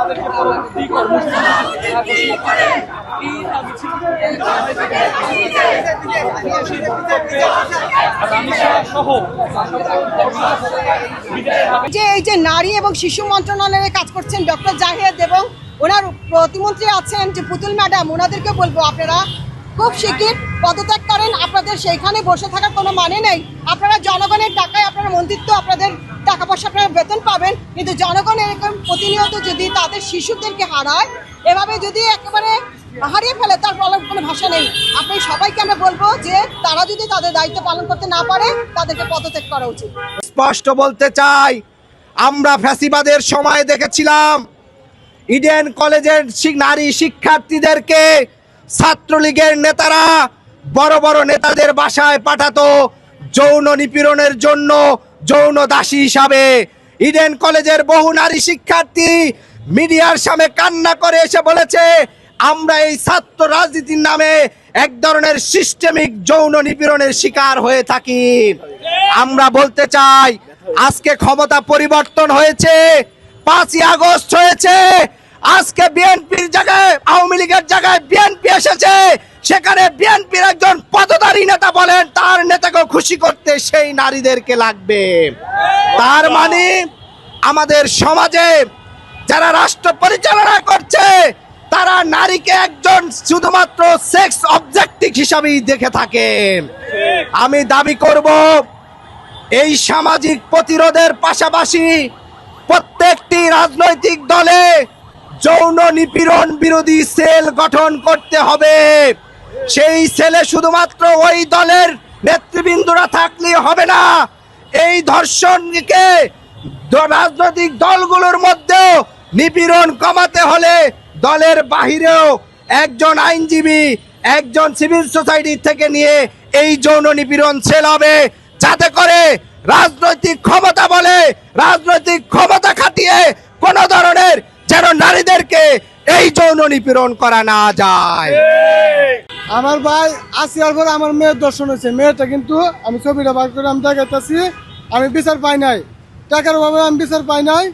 তাদেরকে পরবর্তী কর্মসূচি ঘোষণা করে এই যে এই যে নারী এবং শিশু মন্ত্রণালয়ে কাজ করছেন ডক্টর জাহিদ এবং ওনার প্রতিমন্ত্রী আছেন যে পুতুল ম্যাডাম, ওনাদেরকে বলবো আপনারা খুব শিগগির পদত্যাগ করেন। আপনাদের সেইখানে বসে থাকার কোনো মানে নেই। আপনারা জনগণের টাকায় আপনারা মন্ত্রিত্ব, আপনাদের টাকা পয়সা আপনারা বেতন পাবেন, কিন্তু জনগণ এরকম প্রতিনিয়ত যদি তাদের শিশুদেরকে হারায়, এভাবে যদি একেবারে হারিয়ে ফেলে, তার বলার কোনো ভাষা নেই। আপনি সবাইকে আমরা বলবো যে তারা যদি তাদের দায়িত্ব পালন করতে না পারে তাদেরকে পদত্যাগ করা উচিত। স্পষ্ট বলতে চাই, আমরা ফ্যাসিবাদের সময় দেখেছিলাম ইডেন কলেজের নারী শিক্ষার্থীদেরকে ছাত্রলীগের নেতারা বড় বড় নেতাদের বাসায় পাঠাতো যৌন নিপীড়নের জন্য, যৌন দাসী হিসাবে। ইডেন কলেজের বহু নারী শিক্ষার্থী মিডিয়ার সামনে কান্না করে এসে বলেছে, আমরা এই ছাত্র রাজনীতির নামে এক ধরনের সিস্টেমিক যৌন নিপীড়নের শিকার হয়ে থাকি। আমরা বলতে চাই, আজকে ক্ষমতা পরিবর্তন হয়েছে, 5ই আগস্ট হয়েছে, আজকে বিএনপির জায়গায় আওয়ামী লীগের জায়গায় বিএনপি এসেছে, সেখানে বিএনপির একজন পদধারী নেতা বলেন তার নেতাকে খুশি করতে সেই নারীদেরকে লাগবে। তার মানে আমাদের সমাজে যারা রাষ্ট্র পরিচালনা করছে তারা নারীকে একজন শুধুমাত্র সেক্স অবজেক্টিভ হিসাবেই দেখে থাকেন। আমি দাবি করব, এই সামাজিক প্রতিরোধের পাশাপাশি প্রত্যেকটি রাজনৈতিক দলে যৌন নিপীড়ন বিরোধী সেল গঠন করতে হবে। সেই সেলে শুধুমাত্র ওই দলের নেতৃবৃন্দরা থাকলে হবে না, এই ধর্ষণকে রাজনৈতিক দলগুলোর মধ্যেও নিপীড়ন কমাতে হলে দলের বাহিরেও একজন আইনজীবী, একজন সিভিল সোসাইটি থেকে নিয়ে এই যৌন নিপীড়ন সেল হবে, যাতে করে রাজনৈতিক ক্ষমতা বলে রাজনৈতিক ক্ষমতা খাটিয়ে কোন ধরনের যেন নারীদেরকে এই যৌন নিপীড়ন করা না যায়। আমার ভাই আসিয়ার পর আমার মেয়ের দর্শন হয়েছে, মেয়েটা কিন্তু আমি ছবিটা বার করে আমি দেখাইতেছি, আমি বিচার পাই নাই, টাকার অভাবে আমি বিচার পাই নাই।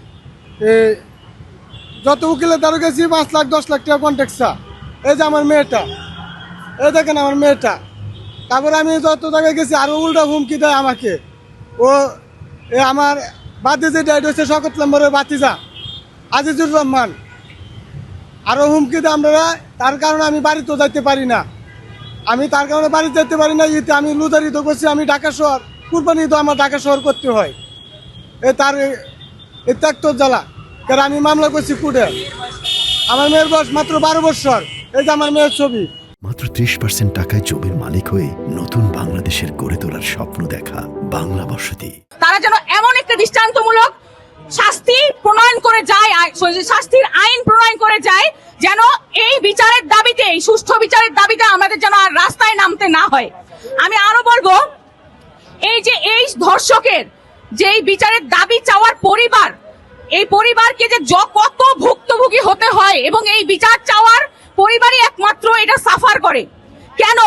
যত উকিলের দ্বারা গেছি 5 লাখ 10 লাখ টাকা কন্ট্যাক্টসা। এই যে আমার মেয়েটা, এই দেখেন আমার মেয়েটা। তারপরে আমি যত জায়গায় গেছি আরো উল্টা হুমকি দেয় আমাকে। ও আমার বাতি যে ডাইড হচ্ছে শকত নম্বরের বাতিজা আজিজুর রহমান, আরো হুমকি দেয় আমরা। তার কারণে আমি বাড়িতেও যাইতে পারি না, আমি তার কারণে বাড়িতে যেতে পারি না। ইতে আমি লুজারিত করছি, আমি ঢাকা শহর কুরবানি তো আমার ঢাকা শহর করতে হয়। তার ত্যাক্ত জ্বালা, কারণ আমি মামলা করছি কুড়ে। আমার মেয়ের বয়স মাত্র 12 বছর। এই যে আমার মেয়ের ছবি। মাত্র 30% টাকায় জমির মালিক হয়ে নতুন বাংলাদেশের গড়ে তোলার স্বপ্ন দেখা বাংলা বসতি। তারা যেন এমন একটা দৃষ্টান্তমূলক শাস্তি প্রণয়ন করে যায়, শাস্তির আইন প্রণয়ন করে যায়, যেন এই বিচারের দাবিতে, এই সুষ্ঠু বিচারের দাবিতে আমাদের যেন আর রাস্তায় নামতে না হয়। আমি আরো বলবো, এই যে এই ধর্ষকের যে বিচারের দাবি চাওয়ার পরিবার, এই পরিবারকে যে কত ভুক্তভোগী হতে হয়, এবং এই বিচার চাওয়ার পরিবারই একমাত্র এটা সাফার করে। কেন?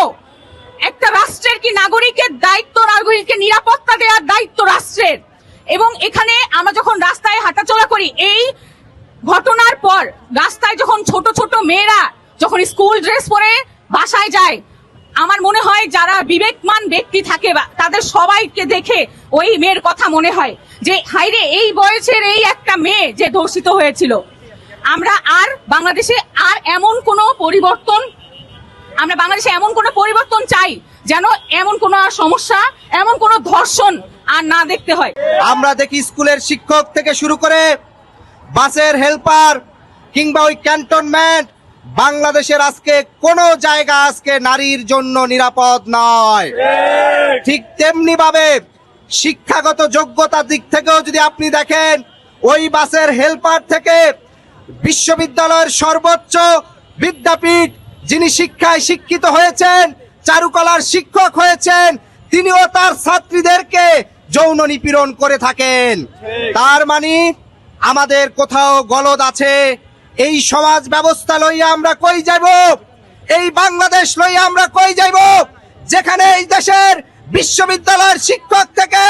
একটা রাষ্ট্রের কি নাগরিকের দায়িত্ব, নাগরিককে নিরাপত্তা দেওয়ার দায়িত্ব রাষ্ট্রের। এবং এখানে আমরা যখন রাস্তায় হাঁটাচলা করি, এই ঘটনার পর রাস্তায় যখন ছোট ছোট মেয়েরা যখন স্কুল ড্রেস পরে বাসায় যায়, আমার মনে হয় যারা বিবেকমান ব্যক্তি থাকে তাদের সবাইকে দেখে ওই মেয়ের কথা মনে হয় যে হাইরে, এই বয়সের এই একটা মেয়ে যে ধর্ষিত হয়েছিল। আমরা আর বাংলাদেশে আর এমন কোনো পরিবর্তন, আমরা বাংলাদেশে এমন কোনো পরিবর্তন চাই যেন এমন কোনো সমস্যা, এমন কোনো ধর্ষণ আর না দেখতে হয়। আমরা দেখি স্কুলের শিক্ষক থেকে শুরু করে বাসের হেল্পার কিংবা ওই ক্যান্টনমেন্ট, বাংলাদেশের আজকে কোনো জায়গা আজকে নারীর জন্য নিরাপদ নয়। ঠিক তেমনি ভাবে শিক্ষাগত যোগ্যতার দিক থেকেও যদি আপনি দেখেন, ওই বাসের হেল্পার থেকে বিশ্ববিদ্যালয়ের সর্বোচ্চ বিদ্যাপীঠ যিনি শিক্ষায় শিক্ষিত হয়েছেন, চারুকলার শিক্ষক হয়েছেন, তিনিও তার ছাত্রীদেরকে যৌন নিপীড়ন করে থাকেন। তার মানে আমাদের কোথাও গলদ আছে। এই সমাজ ব্যবস্থা লইয়া আমরা কই যাইব? এই বাংলাদেশ লইয়া আমরা কই যাইব যেখানে এই দেশের বিশ্ববিদ্যালয়ের শিক্ষক থেকে,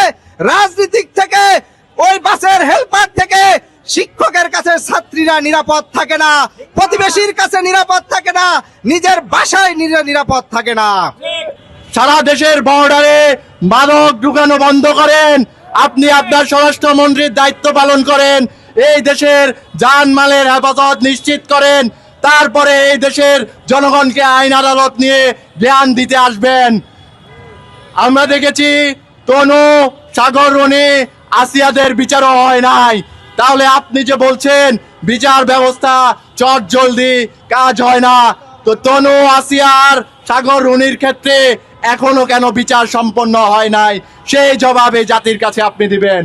রাজনীতিক থেকে, ওই বাসের হেল্পার থেকে শিক্ষকের কাছে ছাত্রীরা নিরাপদ থাকে না, প্রতিবেশীর কাছে নিরাপদ থাকে না, নিজের বাসায় নিরাপদ থাকে না। সারা দেশের বর্ডারে মাদক ঢুকানো বন্ধ করেন। আপনি আপনার স্বরাষ্ট্রমন্ত্রীর দায়িত্ব পালন করেন, এই দেশের জানমালের হেফাজত নিশ্চিত করেন, তারপরে এই দেশের জনগণকে আইন আদালত নিয়ে জ্ঞান দিতে আসবেন। আমরা দেখেছি তনু, সাগর রনি, আসিয়াদের বিচারও হয় নাই, তাহলে আপনি যে বলছেন বিচার ব্যবস্থা চট জলদি কাজ হয় না, তো তনু, আসিয়ার, সাগর রনির ক্ষেত্রে এখনো কেন বিচার সম্পন্ন হয় নাই, সেই জবাবে জাতির কাছে আপনি দিবেন।